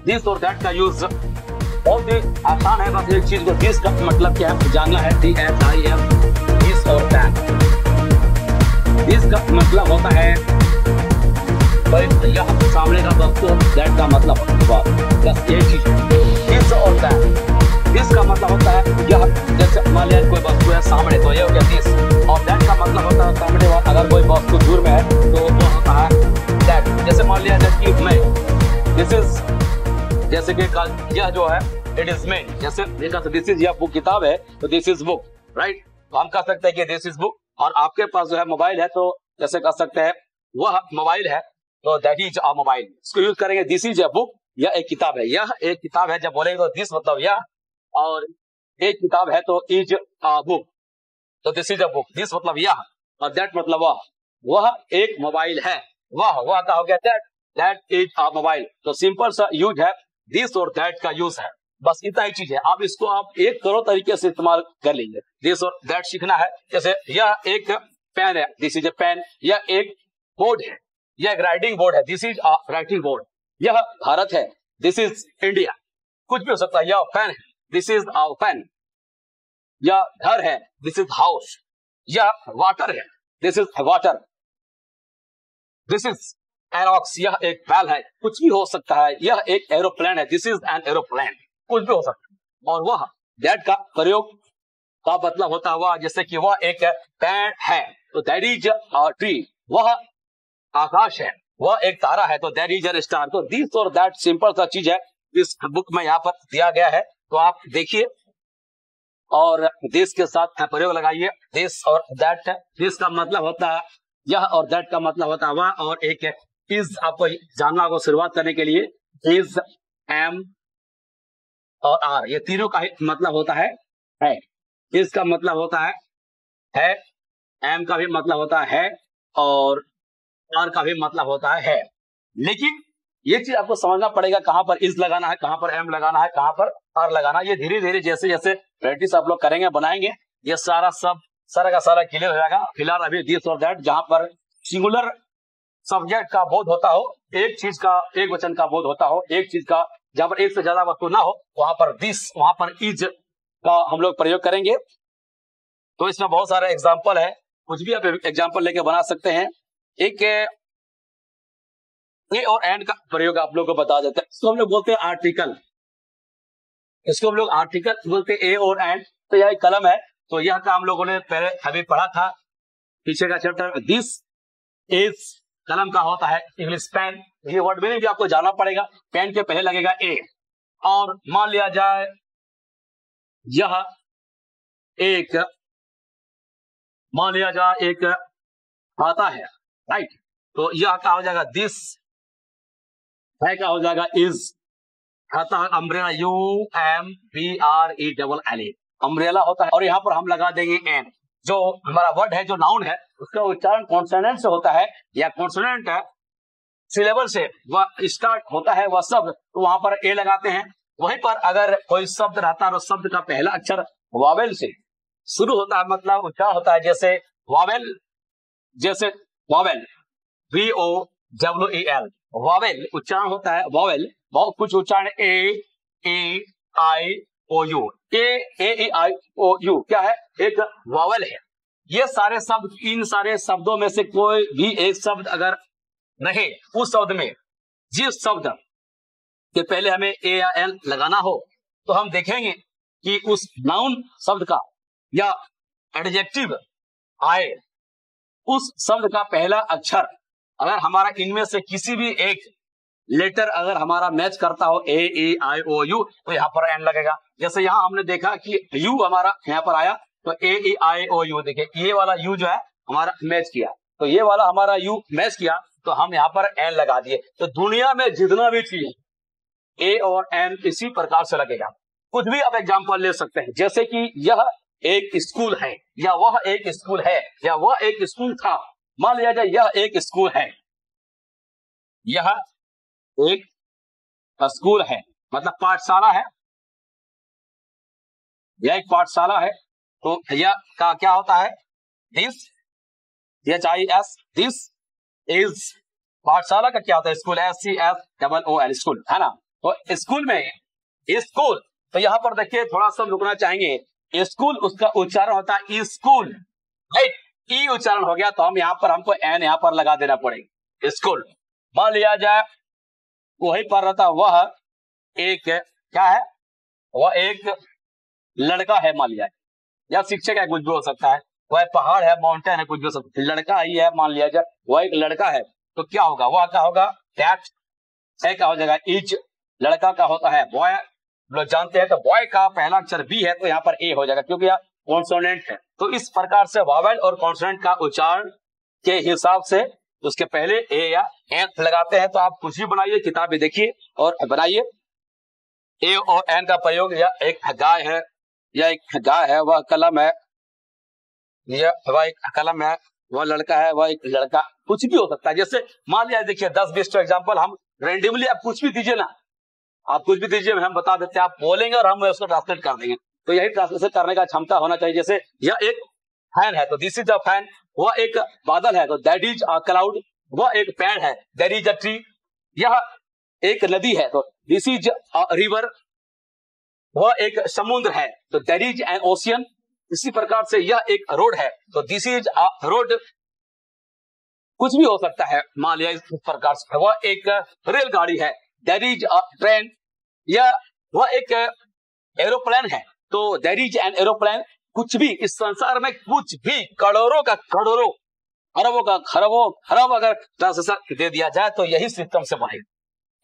This और that का use बहुत ही आसान है। बस एक चीज को दिस का मतलब क्या है जानना है। DSIS, दिस और दैट। दिस का मतलब होता है यह सामने का वस्तु, दैट का मतलब बस एक चीज दिस और दैट। दिस का मतलब होता है यह, जैसे मान लिया कोई वस्तु है सामने तो ये हो गया दिस, और दैट का मतलब होता है सामने अगर कोई वस्तु दूर में है तो वो होता है दैट। जैसे मान लिया कि मैं, दिस इज, जैसे कि यह जो है इट इज मैं, जैसे दिस इज, यह बुक किताब है तो दिस इज बुक, राइट। तो हम कह सकते हैं कि दिस इज बुक। और आपके पास जो है मोबाइल है तो जैसे कह सकते हैं वह मोबाइल है तो दैट इज अ मोबाइल। इसको यूज करेंगे दिस इज अ बुक, यह एक किताब है, यह एक किताब है। जब बोलेंगे तो दिस मतलब यह, और एक किताब है तो इज अ बुक, तो this is a book. This मतलब यह और दैट मतलब वह एक मोबाइल है। वह का हो गया दैट इज अ मोबाइल। तो सिंपल सा यूज है, दिस और दैट का यूज है, बस इतना ही चीज है। आप इसको आप एक करोड़ तरीके से इस्तेमाल कर लेंगे। दिस और दैट सीखना है। जैसे यह एक पेन है, दिस इज ए पेन। यह एक बोर्ड है, यह एक राइटिंग बोर्ड है, this is a writing board. यह भारत है, दिस इज इंडिया। कुछ भी हो सकता है। यह पेन है, दिस इज अ पेन। यह घर है, दिस इज हाउस। यह वाटर है, this is water. This is Aerox, यह एक बैल है। कुछ भी हो सकता है। यह एक एरोप्लेन है, दिस इज एन एरोप्लेन। कुछ भी हो सकता है। और वह दैट का प्रयोग का मतलब होता है वह, जैसे कि वह एक पेड़ है तो दैट इज अ ट्री। वह आकाश है, वह एक तारा है तो दैट इज अ स्टार। तो दिस और दैट सिंपल सा चीज है, इस बुक में यहाँ पर दिया गया है तो आप देखिए और दिस के साथ प्रयोग लगाइए। दिस और दैट, दिस का मतलब होता है यह और दैट का मतलब होता है वह, और एक इज आपको जानना होगा शुरुआत करने के लिए। इज, एम और आर, ये तीनों का मतलब होता है। इज का मतलब होता है, एम का भी मतलब होता है, और आर का भी मतलब होता है। लेकिन ये चीज आपको समझना पड़ेगा कहां पर इज लगाना है, कहां पर एम लगाना है, कहां पर आर लगाना है। ये धीरे धीरे जैसे जैसे प्रैक्टिस आप लोग करेंगे, बनाएंगे, ये सारा का सारा क्लियर हो जाएगा। फिलहाल अभी दिस और दैट जहां पर सिंगुलर सब्जेक्ट का बोध होता हो, एक चीज का एक वचन का बोध होता हो, एक चीज का जहां पर एक से ज्यादा वस्तु ना हो, वहां पर दिस, वहां पर इज का हम लोग प्रयोग करेंगे। तो इसमें बहुत सारे एग्जाम्पल है, कुछ भी आप एग्जाम्पल लेके बना सकते हैं। एक ए और एंड का प्रयोग आप लोग को बता देते हैं। इसको हम लोग बोलते हैं आर्टिकल, इसको हम लोग आर्टिकल बोलते हैं, ए और एंड। तो यह एक कलम है, तो यह का हम लोगों ने पहले अभी पढ़ा था पीछे का चैप्टर। दिस इज कलम का होता है इंग्लिश पेन। ये वर्ड मीनिंग भी आपको जानना पड़ेगा। पेन के पहले लगेगा ए। और मान लिया जाए यह एक, मान लिया जाए एक खाता है, राइट। तो यह क्या हो जाएगा, दिस है क्या हो जाएगा, इज। खाता है अम्ब्रेला, UMBRELLA, अम्ब्रेला होता है। और यहाँ पर हम लगा देंगे एन। जो हमारा वर्ड है, जो नाउन है, उसका उच्चारण कॉन्सोनेंट से होता है या कॉन्सोनेंट सिलेबल से वह स्टार्ट होता है वह शब्द, तो वहां पर ए लगाते हैं। वहीं पर अगर कोई शब्द रहता है और शब्द का पहला अक्षर वावेल से शुरू होता है, मतलब उच्चारण होता है, जैसे वावेल, जैसे वावेल, VOWEL, वावेल उच्चारण होता है। वावेल बहुत कुछ उच्चारण AEIOU, AEIOU क्या है, एक वावेल है। ये सारे शब्द, इन सारे शब्दों में से कोई भी एक शब्द अगर नहीं, उस शब्द में जिस शब्द के पहले हमें ए या एल लगाना हो, तो हम देखेंगे कि उस नाउन शब्द का या एडजेक्टिव आए, उस शब्द का पहला अक्षर अगर हमारा इनमें से किसी भी एक लेटर अगर हमारा मैच करता हो, AEIOU, तो यहाँ पर एन लगेगा। जैसे यहाँ हमने देखा कि यू हमारा यहाँ पर आया, तो AEIOU, देखिए ये वाला यू जो है हमारा मैच किया, तो ये वाला हमारा यू मैच किया, तो हम यहाँ पर एन लगा दिए। तो दुनिया में जितना भी चीज ए और एन इसी प्रकार से लगेगा। कुछ भी आप एग्जाम्पल ले सकते हैं, जैसे कि यह एक स्कूल है, या वह एक स्कूल है, या वह एक स्कूल था। मान लिया जाए यह एक स्कूल है, यह एक स्कूल है, मतलब पाठशाला है, यह एक पाठशाला है। तो यह का क्या होता है, दिस, HIS, दिस इज। पाठशाला का क्या होता है, स्कूल, SCHOOL, स्कूल, है ना। तो स्कूल में स्कूल, तो यहाँ पर देखिए थोड़ा सा रुकना चाहेंगे। स्कूल उसका उच्चारण होता है स्कूल, राइट, ई उच्चारण हो गया, तो हम यहाँ पर हमको एन यहाँ पर लगा देना पड़ेगा। स्कूल, मान लिया जाए वही पर रहता, वह एक क्या है, वह एक लड़का है मान लिया, या शिक्षक है, कुछ भी हो सकता है, वह पहाड़ है, माउंटेन है, कुछ भी हो सकता है, लड़का ही है मान लिया जाए, वह एक लड़का है, तो क्या होगा, वह क्या होगा, दैट है, क्या हो जाएगा, इच, लड़का का होता है बॉय, लोग जानते हैं, तो बॉय का पहला अक्षर बी है तो यहाँ पर ए हो जाएगा, क्योंकि यह कॉन्सोनेंट है। तो इस प्रकार से वावेल और कॉन्सोनेंट का उच्चारण के हिसाब से उसके पहले ए या एन लगाते हैं। तो आप कुछ भी बनाइए, किताब भी देखिए और बनाइए। ए और एन का प्रयोग, या एक गाय है, या एक गाय है, वह कलम है, यह वह एक कलम है, वह लड़का है, वह एक लड़का, कुछ भी हो सकता है। जैसे मान लिया, देखिए 10-20 एग्जाम्पल हम रेंडमली, आप कुछ भी दीजिए ना, आप कुछ भी दीजिए, हम बता देते हैं, आप बोलेंगे और हम उसको ट्रांसलेट कर देंगे। तो यही ट्रांसलेशन करने का क्षमता होना चाहिए। जैसे यह एक फैन है तो दिस इज अ फैन, वह एक बादल है तो दैट इज अ क्लाउड, वह एक पेड़ है दैट इज अ ट्री, यह एक नदी है तो दिस इज अ रिवर, वह एक समुद्र है तो दैट इज एन ओशियन। इसी प्रकार से यह एक रोड है तो दिस इज अ रोड, कुछ भी हो सकता है। मान लिया इस प्रकार से वह एक रेलगाड़ी है, दैट इज अ ट्रेन, या वह एक एरोप्लेन है तो दैट इज एन एरोप्लेन। कुछ भी इस संसार में, कुछ भी, करोड़ों का करोड़ों, अरबों का खरबों खरब अगर ट्रांसलेशन दे दिया जाए तो यही सिस्टम से बनेगा।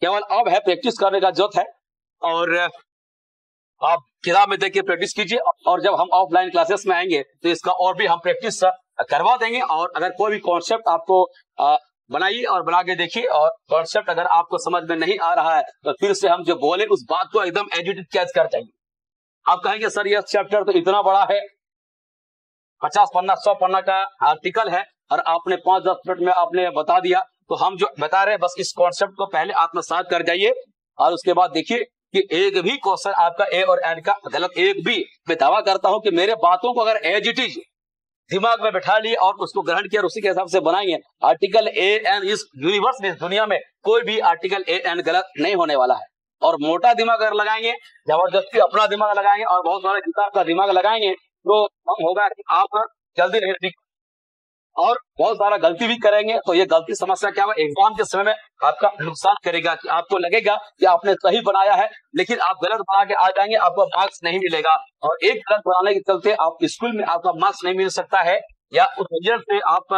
केवल अब है प्रैक्टिस करने का जरूरत है, और आप किताब में देखिए प्रैक्टिस कीजिए, और जब हम ऑफलाइन क्लासेस में आएंगे तो इसका और भी हम प्रैक्टिस करवा देंगे। और अगर कोई भी कॉन्सेप्ट आपको बनाइए और बना के देखिए, और कॉन्सेप्ट अगर आपको समझ में नहीं आ रहा है तो फिर से हम जो बोले उस बात को एकदम एडिटेड कैच कर जाएंगे। आप कहेंगे सर यह चैप्टर तो इतना बड़ा है, 50 पन्ना 100 पन्ना का आर्टिकल है, और आपने 5-10 मिनट में आपने बता दिया। तो हम जो बता रहे हैं बस इस कॉन्सेप्ट को पहले आत्मसात कर जाइए, और उसके बाद देखिए कि एक भी क्वेश्चन आपका ए और एन का गलत, एक भी, मैं दावा करता हूं कि मेरे बातों को अगर एज इट इज दिमाग में बैठा लिए और उसको ग्रहण किया और उसी के हिसाब से बनाएंगे, आर्टिकल ए एन इस यूनिवर्स में, इस दुनिया में कोई भी आर्टिकल ए एन गलत नहीं होने वाला है। और मोटा दिमाग अगर लगाएंगे, जबरदस्ती अपना दिमाग लगाएंगे और बहुत सारे किताब का दिमाग लगाएंगे, तो होगा कि आप जल्दी नहीं सीख, और बहुत सारा गलती भी करेंगे। तो ये गलती समस्या क्या है, एग्जाम के समय में आपका नुकसान करेगा, कि आपको लगेगा कि आपने सही बनाया है लेकिन आप गलत बना के आ जाएंगे, आपको मार्क्स नहीं मिलेगा। और एक गलत बनाने के चलते आप स्कूल में आपका मार्क्स नहीं मिल सकता है, या उस रिजल्ट से आप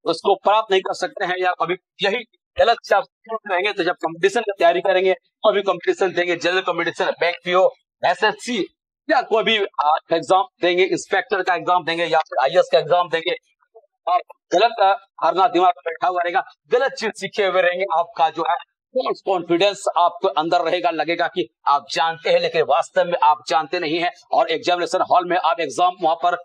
उसको प्राप्त नहीं कर सकते हैं, या कभी यही गलत से आप रहेंगे तो जब कंपटीशन की तैयारी करेंगे, कोई भी कंपटीशन देंगे, general competition, bank PO, SSC, या कोई भी एग्जाम देंगे, इंस्पेक्टर का एग्जाम देंगे, या फिर आईएएस का एग्जाम देंगे, आप गलत हरना दिमाग में बैठा हुआ रहेगा, गलत चीज सीखे हुए रहेंगे, आपका जो है कॉन्फिडेंस आपको अंदर रहेगा, लगेगा कि आप जानते हैं लेकिन वास्तव में आप जानते नहीं है। और एग्जामिनेशन हॉल में आप एग्जाम वहां पर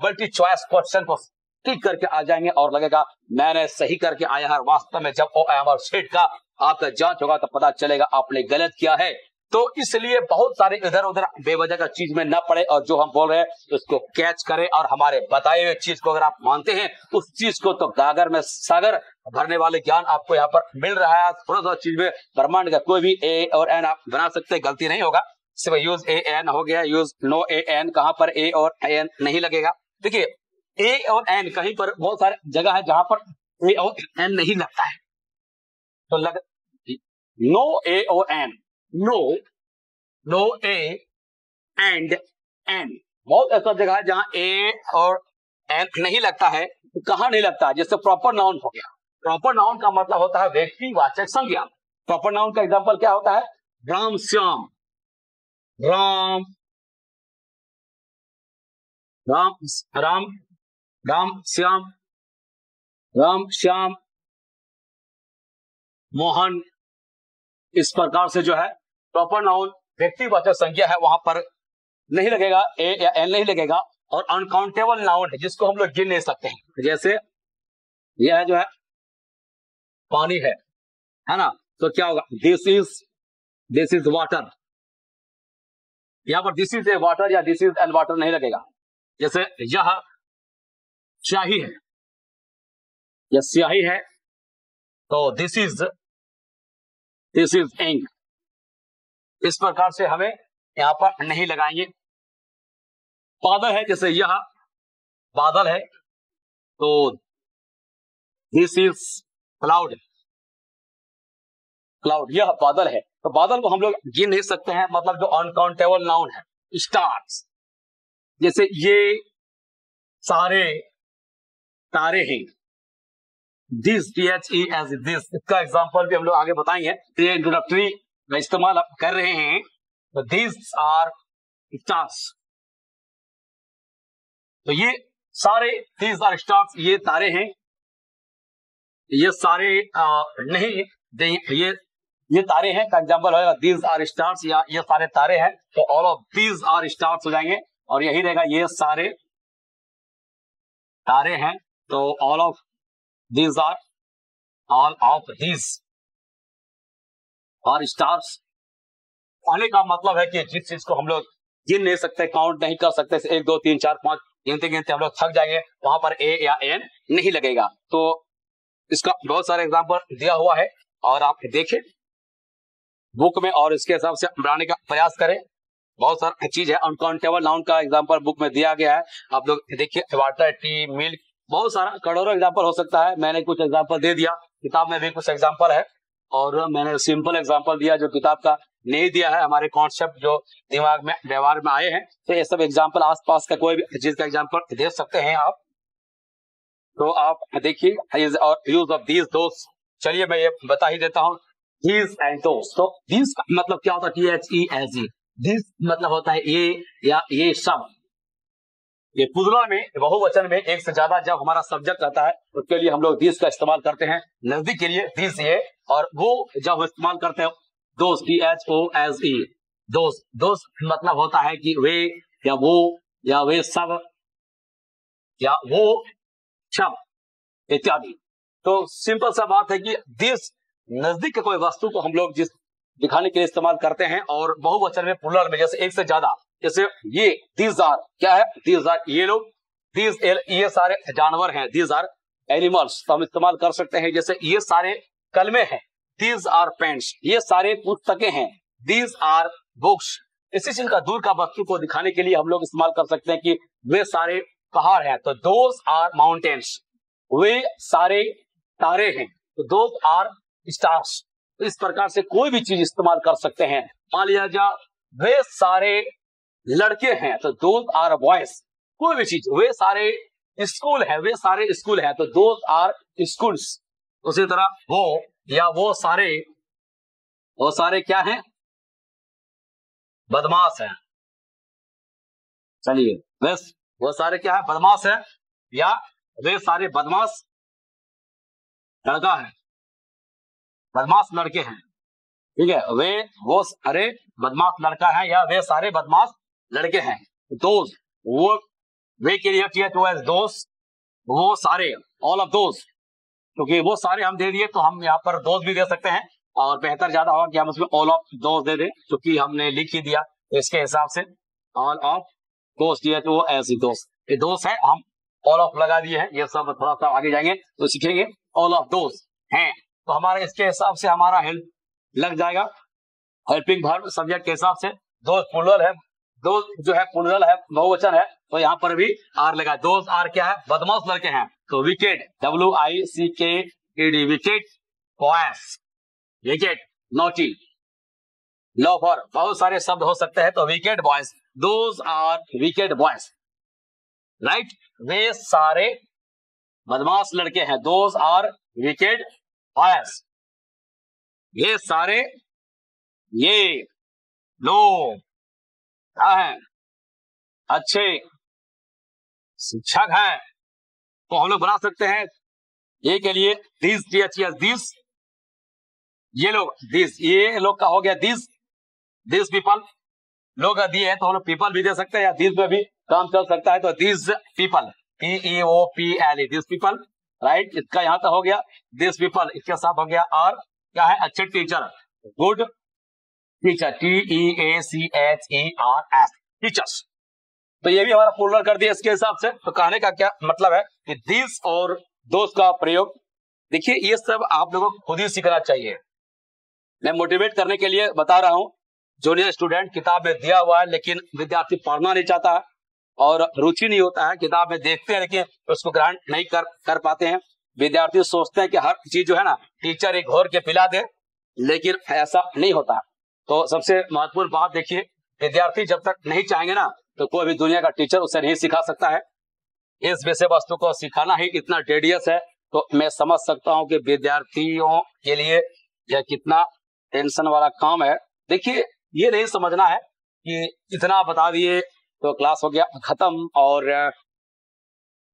मल्टी चॉइस क्वेश्चन को टिक करके आ जाएंगे और लगेगा मैंने सही करके आया है। वास्तव में जब ओएमआर शीट का आपका जांच होगा तो पता चलेगा आपने गलत किया है। तो इसलिए बहुत सारे इधर उधर बेवजह का चीज में न पड़े, और जो हम बोल रहे हैं उसको कैच करें, और हमारे बताए हुए चीज को अगर आप मानते हैं उस चीज को, तो गागर में सागर भरने वाले ज्ञान आपको यहाँ पर मिल रहा है। थोड़ा सा चीज में ब्रह्मांड का कोई भी ए और एन आप बना सकते हैं, गलती नहीं होगा। सिर्फ यूज ए एन हो गया, यूज नो ए एन, कहां पर ए और एन नहीं लगेगा। देखिए ए और एन कहीं पर बहुत सारे जगह है जहां पर ए और एन नहीं लगता है, तो लग नो ए और N, no A and N. बहुत ऐसा जगह है जहां ए और एन नहीं लगता है। तो कहां नहीं लगता है, जैसे प्रॉपर नाउन हो गया। प्रॉपर नाउन का मतलब होता है व्यक्तिवाचक संज्ञा। प्रॉपर नाउन का एग्जांपल क्या होता है, राम श्याम, राम राम राम राम श्याम, राम श्याम, मोहन। इस प्रकार से जो है प्रॉपर नाउन व्यक्तिवाचक संज्ञा है, वहां पर नहीं लगेगा, ए या एन नहीं लगेगा। और अनकाउंटेबल नाउन है जिसको हम लोग गिन नहीं सकते हैं, जैसे यह जो है पानी है ना, तो क्या होगा, दिस इज वाटर। यहां पर दिस इज ए वाटर या दिस इज एन वाटर नहीं लगेगा। जैसे यह स्याही है, यह स्याही है, तो दिस इज इंक। इस प्रकार से हमें यहाँ पर नहीं लगाएंगे। बादल है, जैसे यह बादल है तो दिस इज क्लाउड, क्लाउड यह बादल है। तो बादल को हम लोग गिन नहीं सकते हैं, मतलब जो अनकाउंटेबल नाउन है। स्टार्स, जैसे ये सारे तारे हैं, दिस THES दिस, इसका एग्जांपल भी हम लोग आगे बताएंगे। ये इंट्रोडक्टरी में इस्तेमाल आप कर रहे हैं। तो दिस आर स्टार्स, तो ये सारे दिस आर स्टार्स, ये तारे हैं। ये सारे नहीं, ये तारे हैं का एग्जांपल होगा दिस आर स्टार्स, या ये सारे तारे हैं तो all of this are stars हो जाएंगे, और यही रहेगा ये सारे तारे हैं तो all of this are, all of this are stars. कहने का मतलब है कि जिस चीज को हम लोग गिन नहीं सकते, काउंट नहीं कर सकते, 1 2 3 4 5 गिनते गिनते हम लोग थक जाएंगे, वहां पर ए या एन नहीं लगेगा। तो इसका बहुत सारे एग्जांपल दिया हुआ है और आप देखें बुक में और इसके हिसाब से बनाने का प्रयास करें। बहुत सारा चीज है, अनकाउंटेबल नाउन का एग्जांपल बुक में दिया गया है, आप लोग देखिए। वाटर, टी, मिल्क, बहुत सारा करोड़ों एग्जांपल हो सकता है। मैंने कुछ एग्जांपल दे दिया, किताब में भी कुछ एग्जांपल है, और मैंने सिंपल एग्जांपल दिया जो किताब का नहीं दिया है। हमारे कॉन्सेप्ट जो दिमाग में व्यवहार में आए हैं, तो ये सब एग्जांपल आसपास का कोई भी चीज का एग्जांपल दे सकते हैं आप। तो आप देखिए और यूज ऑफ दीज दोस्त। चलिए मैं ये बता ही देता हूँ, दीज एंड दोस्त। तो दीज का मतलब क्या होता है? THESE। दिस मतलब होता है ये या ये सब। ये प्लूरल में, बहुवचन में एक से ज्यादा जब हमारा सब्जेक्ट रहता है उसके लिए हम लोग दिस का इस्तेमाल करते हैं। नजदीक के लिए दिस ये, और वो जब इस्तेमाल करते हैं दोस्त, THOSE दोस्त। दोस्त मतलब होता है कि वे या वो या वे सब या वो सब इत्यादि। तो सिंपल सा बात है कि दिस नजदीक के कोई वस्तु को हम लोग जिस दिखाने के लिए इस्तेमाल करते हैं, और बहुवचन में प्लूरल में जैसे एक से ज्यादा, जैसे ये दीज आर क्या है? दीज आर ये लोग, दीज ये सारे जानवर हैं, दीज आर एनिमल्स। तो हम इस्तेमाल कर सकते हैं जैसे ये सारे कलमे हैं, दीज आर पेन्स, ये सारे पुस्तकें हैं, दीज आर बुक्स। इसी चीज का दूर का वस्तु को दिखाने के लिए हम लोग इस्तेमाल कर सकते हैं कि वे सारे पहाड़ हैं, तो दोज आर माउंटेन्स। वे सारे तारे हैं, तो दोज आर स्टार्स। तो इस प्रकार से कोई भी चीज इस्तेमाल कर सकते हैं। मान लिया जा वे सारे लड़के हैं, तो दोज आर बॉयज। कोई भी चीज, वे सारे स्कूल है, वे सारे स्कूल है, तो दोज आर स्कूल्स। उसी तरह वो या वो सारे क्या हैं? बदमाश हैं। चलिए बस, वो सारे क्या है? बदमाश है, या वे सारे बदमाश लड़का है, बदमाश लड़के हैं। ठीक है, वो सारे बदमाश लड़का है, या वे सारे बदमाश लड़के हैं। दोस्त, वो वे के लिए THOS दोस्त, वो सारे, ऑल ऑफ दोस्त। क्योंकि वो सारे हम दे दिए तो हम यहाँ पर दोस्त भी दे सकते हैं, और बेहतर ज्यादा होगा कि हम उसमें ऑल ऑफ दोस्त दे दें, क्योंकि हमने लिख ही दिया। इसके हिसाब से ऑल ऑफ दोस्त, THOS दोस्त, ये दोस्त है, हम ऑल ऑफ लगा दिए हैं। ये सब थोड़ा सा आगे जाएंगे तो सीखेंगे। ऑल ऑफ दोस्त हैं, तो हमारे इसके हिसाब से हमारा हेल्प लग जाएगा। हेल्पिंग वर्ब सब्जेक्ट के हिसाब से दोस्त प्लूरल है, दोस्त जो है प्लूरल है, बहुवचन है, तो यहाँ पर भी आर लगा। दोस्त आर क्या है? बदमाश लड़के हैं, तो wicked, WICKED wicked boys, wicked, naughty, loafer, बहुत सारे शब्द हो सकते हैं। तो wicked boys, those are wicked boys, right. वे सारे बदमाश लड़के हैं, दोज आर विकेट बॉयज। ये सारे, ये लोग क्या हैं? अच्छे शिक्षक हैं। तो हम लोग बना सकते हैं ये के लिए दिस, THES दिस, ये लोग दिस, ये लोग का हो गया दिस, दिस पीपल। लोग दिए हैं तो हम लोग पीपल भी दे सकते हैं, या दिस में भी काम चल सकता है। तो this people, PEOPLE this people, right. इसका यहां तक हो गया दिस पीपल, इसके साथ हो गया आर क्या है? अच्छे teacher, good teacher, TEACHERS teachers. तो ये भी हमारा प्लूरल कर दिया इसके हिसाब से। तो कहने का क्या मतलब है कि दिस और दोस्त का प्रयोग, देखिए ये सब आप लोगों को खुद ही सीखना चाहिए। मैं मोटिवेट करने के लिए बता रहा हूं। जूनियर स्टूडेंट किताब में दिया हुआ है लेकिन विद्यार्थी पढ़ना नहीं चाहता है और रुचि नहीं होता है, किताब में देखते हैं लेकिन उसको ग्रहण नहीं कर पाते हैं। विद्यार्थी सोचते हैं कि हर चीज जो है ना टीचर एक घोर के पिला दे, लेकिन ऐसा नहीं होता। तो सबसे महत्वपूर्ण बात देखिए, विद्यार्थी जब तक नहीं चाहेंगे ना तो कोई भी दुनिया का टीचर उसे नहीं सिखा सकता है। इस विषय वस्तु को सिखाना ही इतना टेडियस है, तो मैं समझ सकता हूं कि विद्यार्थियों के लिए यह कितना टेंशन वाला काम है। देखिए, ये नहीं समझना है कि इतना बता दिए तो क्लास हो गया खत्म और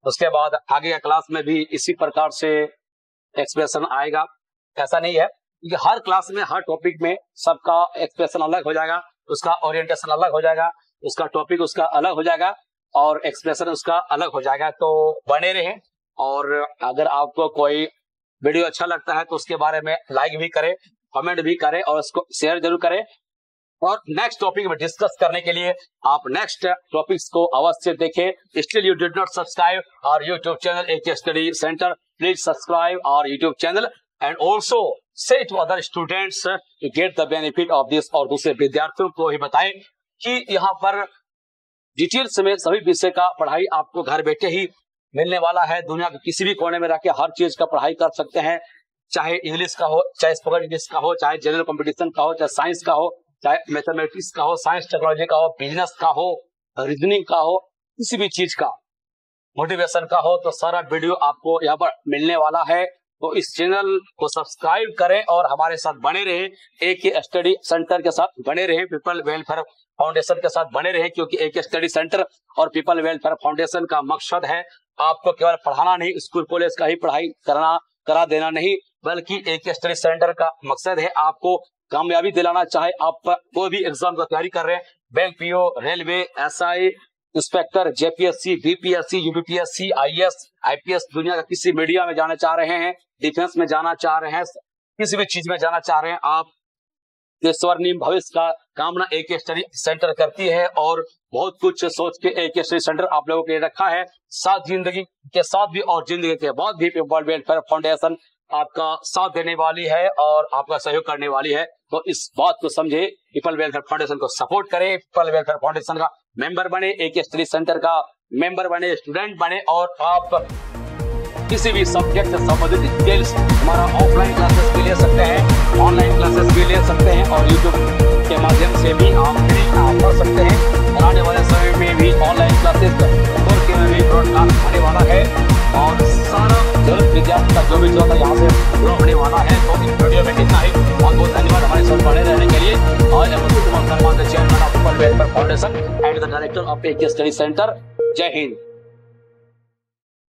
उसके बाद आगे का क्लास में भी इसी प्रकार से एक्सप्रेशन आएगा, ऐसा नहीं है। क्योंकि हर क्लास में हर टॉपिक में सबका एक्सप्रेशन अलग हो जाएगा, उसका ओरिएंटेशन अलग हो जाएगा, उसका टॉपिक उसका अलग हो जाएगा और एक्सप्रेशन उसका अलग हो जाएगा। तो बने रहें और अगर आपको कोई वीडियो अच्छा लगता है तो उसके बारे में लाइक भी करें, कमेंट भी करें और उसको शेयर जरूर करें। और नेक्स्ट टॉपिक में डिस्कस करने के लिए आप नेक्स्ट टॉपिक्स को अवश्य देखें। Still you did not subscribe our YouTube channel AK study centre, please subscribe our YouTube channel and also say to other students to get the benefit of this. और दूसरे विद्यार्थियों को ही बताएं कि यहाँ पर डिटेल्स में सभी विषय का पढ़ाई आपको घर बैठे ही मिलने वाला है। दुनिया के किसी भी कोने में रह के हर चीज का पढ़ाई कर सकते हैं, चाहे इंग्लिश का हो, चाहे स्पोकन इंग्लिश का हो, चाहे जनरल कंपटीशन का हो, चाहे साइंस का हो, चाहे मैथमेटिक्स का हो, साइंस टेक्नोलॉजी का हो, बिजनेस का हो, रीजनिंग का हो, किसी भी चीज का, मोटिवेशन का हो, तो सारा वीडियो आपको यहाँ पर मिलने वाला है। तो इस चैनल को सब्सक्राइब करें और हमारे साथ बने रहें, AK स्टडी सेंटर के साथ बने रहें, पीपल वेलफेयर फाउंडेशन के साथ बने रहें। क्योंकि AK स्टडी सेंटर और पीपल वेलफेयर फाउंडेशन का मकसद है आपको केवल पढ़ाना नहीं, स्कूल कॉलेज का ही पढ़ाई करा देना नहीं, बल्कि AK स्टडी सेंटर का मकसद है आपको कामयाबी दिलाना। चाहे आप कोई भी एग्जाम का तैयारी कर रहे हैं, bank PO, railway, SI, inspector, JPSC, BPSC, UPPSC, IAS, IPS, दुनिया का किसी मीडिया में जाना चाह रहे हैं, डिफेंस में जाना चाह रहे हैं, किसी भी चीज में जाना चाह रहे हैं, आप स्वर्णिम भविष्य का कामना AK स्टडी सेंटर करती है और बहुत कुछ सोच के AK स्टडी सेंटर आप लोगों के लिए रखा है। साथ जिंदगी के साथ भी और जिंदगी के बाद भी पीपल वेलफेयर फाउंडेशन आपका साथ देने वाली है और आपका सहयोग करने वाली है। तो इस बात को समझे, पीपल वेलफेयर फाउंडेशन को सपोर्ट करें, पीपल वेलफेयर फाउंडेशन का मेंबर बने, AK स्टडी सेंटर का मेंबर बने, स्टूडेंट बने और आप किसी भी सब्जेक्ट से संबंधित डिटेल्स हमारा ऑफलाइन क्लासेस भी ले सकते हैं, ऑनलाइन क्लासेस भी ले सकते हैं और यूट्यूब के माध्यम से भी आप पढ़ सकते हैं। आने वाले समय में भी ऑनलाइन क्लासेस में भी ब्रॉडकास्ट होने वाला है और सारा जरूरत विद्यार्थी का जो भी जो यहाँ से पूरा होने वाला है। तो इस वीडियो में इतना ही, बहुत बहुत धन्यवाद हमारे साथ बने रहने के लिए। और chairman of people welfare foundation and the director of AK study centre. जय हिंद।